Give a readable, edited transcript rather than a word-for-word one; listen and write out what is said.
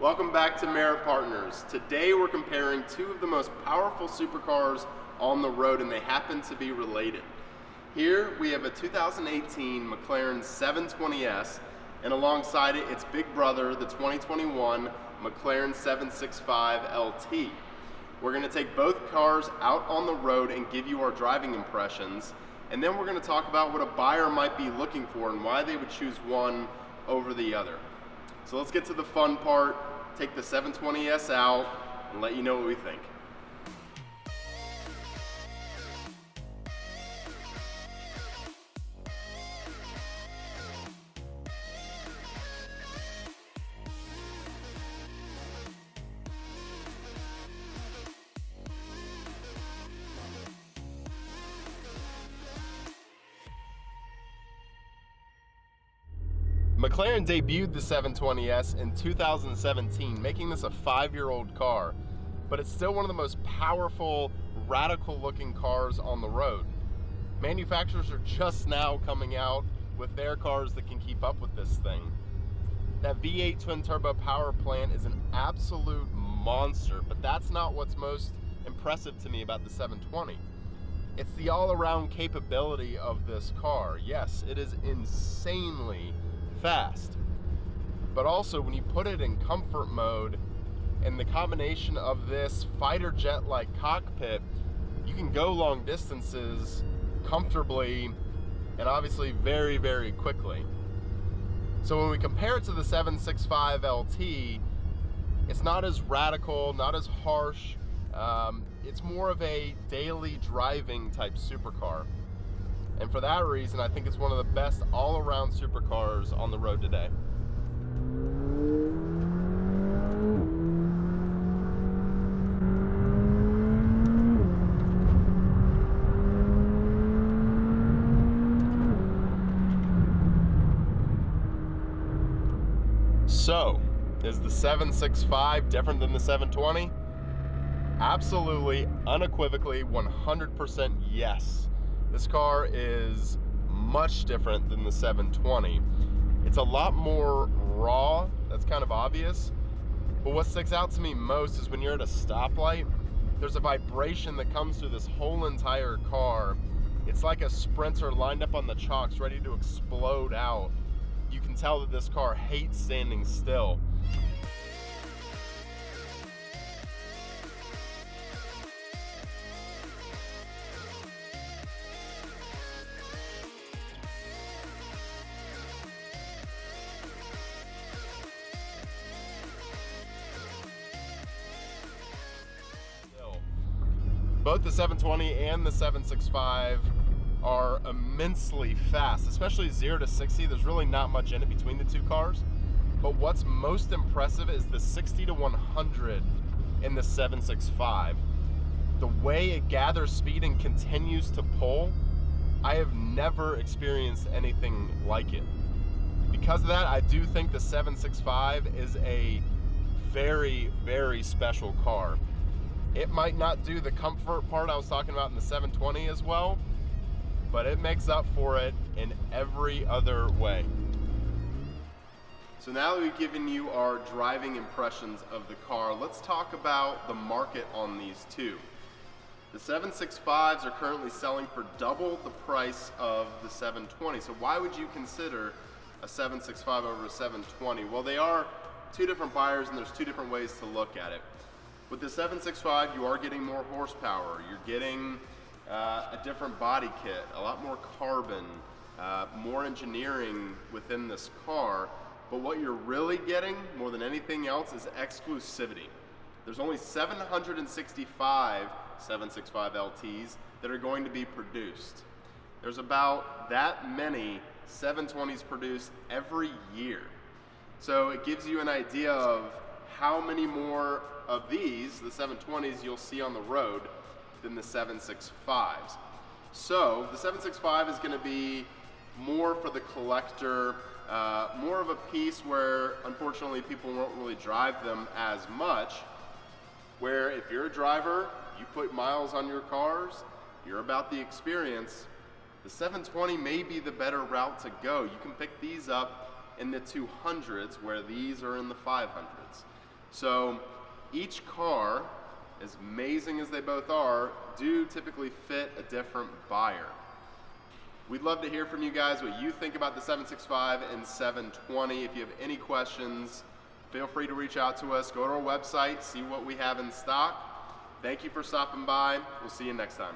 Welcome back to Merit Partners. Today we're comparing two of the most powerful supercars on the road, and they happen to be related. Here we have a 2018 McLaren 720S, and alongside it, its big brother, the 2021 McLaren 765 LT. We're going to take both cars out on the road and give you our driving impressions, and then we're going to talk about what a buyer might be looking for and why they would choose one over the other. So let's get to the fun part, take the 720S out, and let you know what we think. McLaren debuted the 720S in 2017, making this a 5-year-old car, but it's still one of the most powerful, radical-looking cars on the road. Manufacturers are just now coming out with their cars that can keep up with this thing. That V8 twin-turbo power plant is an absolute monster, but that's not what's most impressive to me about the 720. It's the all-around capability of this car. Yes, it is insanely fast, but also when you put it in comfort mode and the combination of this fighter jet like cockpit, you can go long distances comfortably and obviously very, very quickly. So when we compare it to the 765 LT, it's not as radical, not as harsh. It's more of a daily driving type supercar. And for that reason, I think it's one of the best all-around supercars on the road today. So, is the 765 different than the 720? Absolutely, unequivocally, 100% yes. This car is much different than the 720. It's a lot more raw, that's kind of obvious, but what sticks out to me most is when you're at a stoplight, there's a vibration that comes through this whole entire car. It's like a sprinter lined up on the chocks ready to explode out. You can tell that this car hates standing still. Both the 720 and the 765 are immensely fast, especially 0 to 60. There's really not much in it between the two cars. But what's most impressive is the 60 to 100 in the 765. The way it gathers speed and continues to pull, I have never experienced anything like it. Because of that, I do think the 765 is a very, very special car. It might not do the comfort part I was talking about in the 720 as well, but it makes up for it in every other way. So now that we've given you our driving impressions of the car, let's talk about the market on these two. The 765s are currently selling for double the price of the 720. So why would you consider a 765 over a 720? Well, they are two different buyers and there's two different ways to look at it. With the 765, you are getting more horsepower. You're getting a different body kit, a lot more carbon, more engineering within this car. But what you're really getting more than anything else is exclusivity. There's only 765 765 LTs that are going to be produced. There's about that many 720s produced every year. So it gives you an idea of how many more of these, the 720s, you'll see on the road than the 765s. So the 765 is going to be more for the collector, more of a piece where unfortunately people won't really drive them as much, where if you're a driver, you put miles on your cars, you're about the experience, the 720 may be the better route to go. You can pick these up in the 200s where these are in the 500s. So each car, as amazing as they both are, do typically fit a different buyer. We'd love to hear from you guys what you think about the 765 and 720. If you have any questions, feel free to reach out to us. Go to our website, see what we have in stock. Thank you for stopping by. We'll see you next time.